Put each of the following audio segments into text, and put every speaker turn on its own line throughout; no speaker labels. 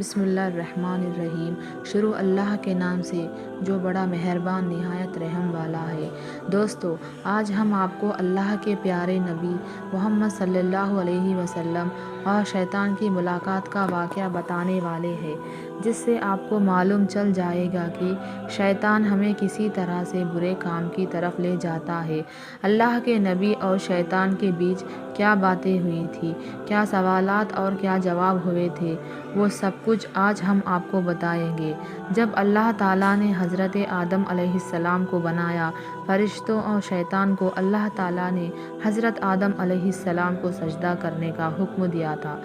بسم اللہ الرحمن الرحیم۔ شروع اللہ کے نام سے جو بڑا مہربان نہایت رحم والا ہے۔ دوستو، آج ہم آپ کو اللہ کے پیارے نبی محمد صلی اللہ علیہ وسلم اور شیطان کی ملاقات کا واقعہ بتانے والے ہیں، جس سے آپ کو معلوم چل جائے گا کہ شیطان ہمیں کسی طرح سے برے کام کی طرف لے جاتا ہے۔ اللہ کے نبی اور شیطان کے بیچ کیا باتیں ہوئی تھی، کیا سوالات اور کیا جواب ہوئے تھے، وہ سب کچھ آج ہم آپ کو بتائیں گے۔ جب اللہ تعالیٰ نے حضرت آدم علیہ السلام کو بنایا، فرشتوں اور شیطان کو اللہ تعالیٰ نے حضرت آدم علیہ السلام کو سجدہ کرنے کا حکم دیا تھا،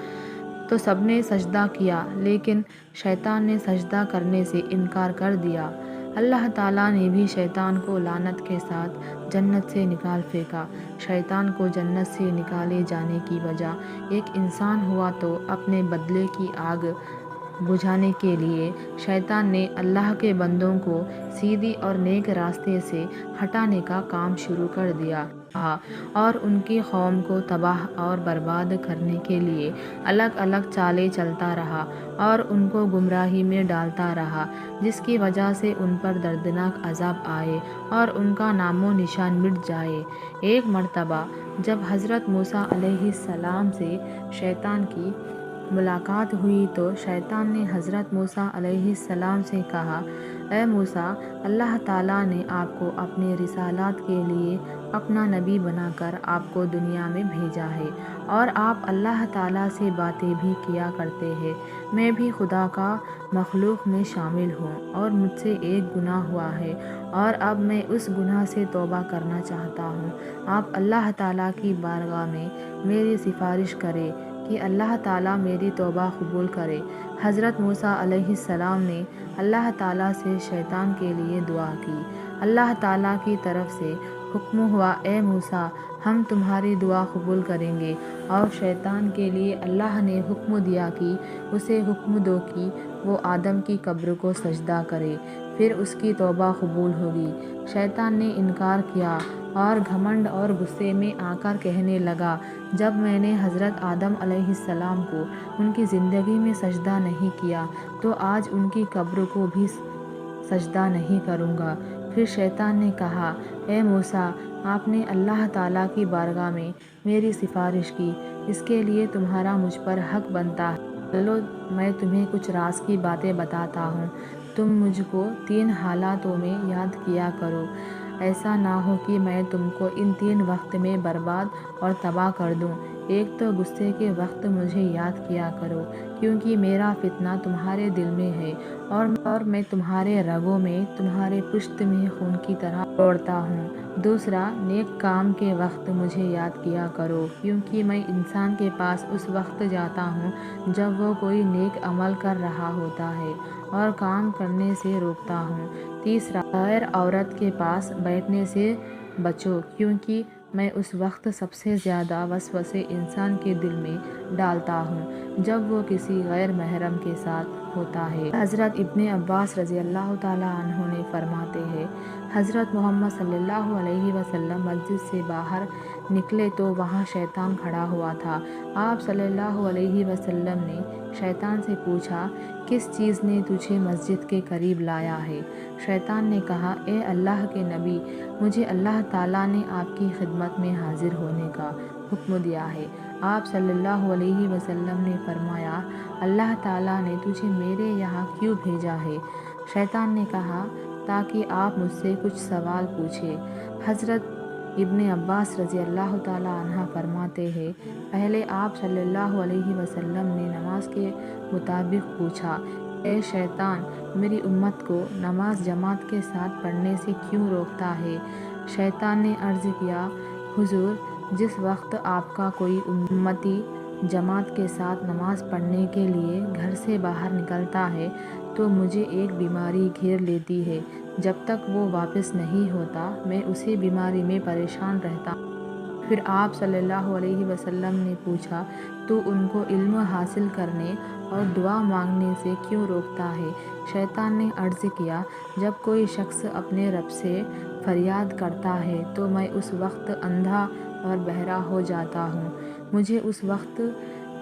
تو سب نے سجدہ کیا، لیکن شیطان نے سجدہ کرنے سے انکار کر دیا۔ اللہ تعالیٰ نے بھی شیطان کو لعنت کے ساتھ جنت سے نکال پھینکا۔ شیطان کو جنت سے نکالے جانے کی وجہ ایک انسان ہوا، تو اپنے بدلے کی آگ بجھانے کے لیے شیطان نے اللہ کے بندوں کو سیدھی اور نیک راستے سے ہٹانے کا کام شروع کر دیا اور ان کی قوم کو تباہ اور برباد کرنے کے لیے الگ الگ چالیں چلتا رہا اور ان کو گمراہی میں ڈالتا رہا، جس کی وجہ سے ان پر دردناک عذاب آئے اور ان کا نام و نشان مٹ جائے۔ ایک مرتبہ جب حضرت موسیٰ علیہ السلام سے شیطان کی ملاقات ہوئی، تو شیطان نے حضرت موسیٰ علیہ السلام سے کہا، اے موسیٰ، اللہ تعالیٰ نے آپ کو اپنے رسالات کے لیے اپنا نبی بنا کر آپ کو دنیا میں بھیجا ہے، اور آپ اللہ تعالیٰ سے باتیں بھی کیا کرتے ہیں۔ میں بھی خدا کا مخلوق میں شامل ہوں، اور مجھ سے ایک گناہ ہوا ہے، اور اب میں اس گناہ سے توبہ کرنا چاہتا ہوں۔ آپ اللہ تعالیٰ کی بارگاہ میں میری سفارش کریں کہ اللہ تعالیٰ میری توبہ قبول کرے۔ حضرت موسیٰ علیہ السلام نے اللہ تعالیٰ سے شیطان کے لیے دعا کی۔ اللہ تعالیٰ کی طرف سے حکم ہوا، اے موسیٰ، ہم تمہاری دعا قبول کریں گے۔ اور شیطان کے لیے اللہ نے حکم دیا کہ اسے حکم دو کہ وہ آدم کی قبر کو سجدہ کرے، پھر اس کی توبہ قبول ہوگی۔ شیطان نے انکار کیا اور گھمنڈ اور غصے میں آ کر کہنے لگا، جب میں نے حضرت آدم علیہ السلام کو ان کی زندگی میں سجدہ نہیں کیا، تو آج ان کی قبر کو بھی سجدہ نہیں کروں گا۔ پھر شیطان نے کہا، اے موسیٰ، آپ نے اللہ تعالیٰ کی بارگاہ میں میری سفارش کی، اس کے لیے تمہارا مجھ پر حق بنتا ہے۔ چلو میں تمہیں کچھ راز کی باتیں بتاتا ہوں، تم مجھ کو 3 حالاتوں میں یاد کیا کرو، ایسا نہ ہو کہ میں تم کو ان 3 وقت میں برباد اور تباہ کر دوں۔ ایک تو غصے کے وقت مجھے یاد کیا کرو، کیونکہ میرا فتنہ تمہارے دل میں ہے، اور میں تمہارے رگوں میں، تمہارے پشت میں خون کی طرح دوڑتا ہوں۔ دوسرا، نیک کام کے وقت مجھے یاد کیا کرو، کیونکہ میں انسان کے پاس اس وقت جاتا ہوں جب وہ کوئی نیک عمل کر رہا ہوتا ہے، اور کام کرنے سے روکتا ہوں۔ تیسرا، غیر عورت کے پاس بیٹھنے سے بچو، کیونکہ میں اس وقت سب سے زیادہ وسوسے انسان کے دل میں ڈالتا ہوں جب وہ کسی غیر محرم کے ساتھ ہوتا ہے۔ حضرت ابن عباس رضی اللہ تعالیٰ عنہ نے فرماتے ہیں، حضرت محمد صلی اللہ علیہ وسلم مسجد سے باہر نکلے تو وہاں شیطان کھڑا ہوا تھا۔ آپ صلی اللہ علیہ وسلم نے شیطان سے پوچھا، کس چیز نے تجھے مسجد کے قریب لایا ہے؟ شیطان نے کہا، اے اللہ کے نبی، مجھے اللہ تعالیٰ نے آپ کی خدمت میں حاضر ہونے کا حکم دیا ہے۔ آپ صلی اللہ علیہ وسلم نے فرمایا، اللہ تعالیٰ نے تجھے میرے یہاں کیوں بھیجا ہے؟ شیطان نے کہا، تاکہ آپ مجھ سے کچھ سوال پوچھیں۔ حضرت ابن عباس رضی اللہ تعالیٰ عنہ فرماتے ہیں، پہلے آپ صلی اللہ علیہ وسلم نے نماز کے متعلق پوچھا، اے شیطان، میری امت کو نماز جماعت کے ساتھ پڑھنے سے کیوں روکتا ہے؟ شیطان نے عرض کیا، حضور، جس وقت آپ کا کوئی امتی جماعت کے ساتھ نماز پڑھنے کے لیے گھر سے باہر نکلتا ہے، تو مجھے ایک بیماری گھیر لیتی ہے۔ جب تک وہ واپس نہیں ہوتا، میں اسی بیماری میں پریشان رہتا ہوں۔ پھر آپ صلی اللہ علیہ وسلم نے پوچھا، تو ان کو علم حاصل کرنے اور دعا مانگنے سے کیوں روکتا ہے؟ شیطان نے عرض کیا، جب کوئی شخص اپنے رب سے فریاد کرتا ہے تو میں اس وقت اندھا اور بہرا ہو جاتا ہوں، مجھے اس وقت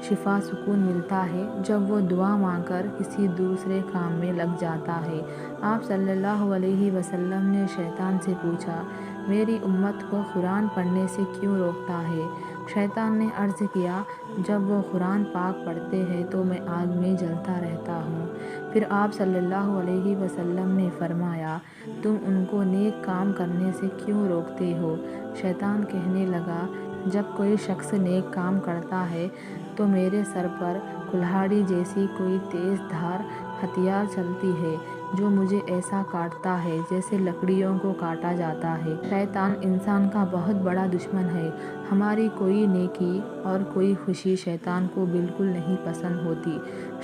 شفا سکون ملتا ہے جب وہ دعا مانگ کر کسی دوسرے کام میں لگ جاتا ہے۔ آپ صلی اللہ علیہ وسلم نے شیطان سے پوچھا، میری امت کو قرآن پڑھنے سے کیوں روکتا ہے؟ شیطان نے عرض کیا، جب وہ قرآن پاک پڑھتے ہیں تو میں آگ میں جلتا رہتا ہوں۔ پھر آپ صلی اللہ علیہ وسلم نے فرمایا، تم ان کو نیک کام کرنے سے کیوں روکتے ہو؟ شیطان کہنے لگا، جب کوئی شخص نیک کام کرتا ہے تو میرے سر پر کلہاڑی جیسی کوئی تیز دھار ہتھیار چلتی ہے جو مجھے ایسا کاٹتا ہے جیسے لکڑیوں کو کاٹا جاتا ہے۔ شیطان انسان کا بہت بڑا دشمن ہے۔ ہماری کوئی نیکی اور کوئی خوشی شیطان کو بالکل نہیں پسند ہوتی۔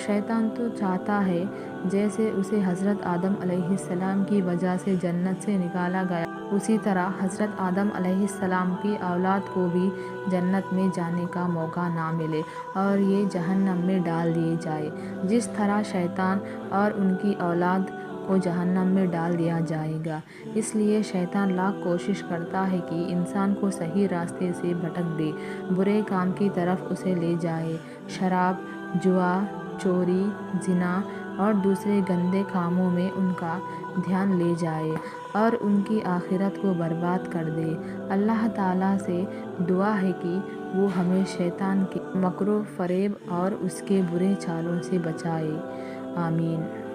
شیطان تو چاہتا ہے جیسے اسے حضرت آدم علیہ السلام کی وجہ سے جنت سے نکالا گیا، اسی طرح حضرت آدم علیہ السلام کی اولاد کو بھی جنت میں جانے کا موقع نہ ملے اور یہ جہنم میں ڈال دیے جائے، جس طرح شیطان اور ان کی اولاد کو جہنم میں ڈال دیا جائے گا۔ اس لیے شیطان لاکھ کوشش کرتا ہے کہ انسان کو صحیح راستے سے بھٹک دے، برے کام کی طرف اسے لے جائے، شراب، جوا، چوری، زنا اور دوسرے گندے کاموں میں ان کا دھیان لے جائے اور ان کی آخرت کو برباد کر دے۔ اللہ تعالیٰ سے دعا ہے کہ وہ ہمیں شیطان کے مکر و فریب اور اس کے برے چالوں سے بچائے۔ آمین۔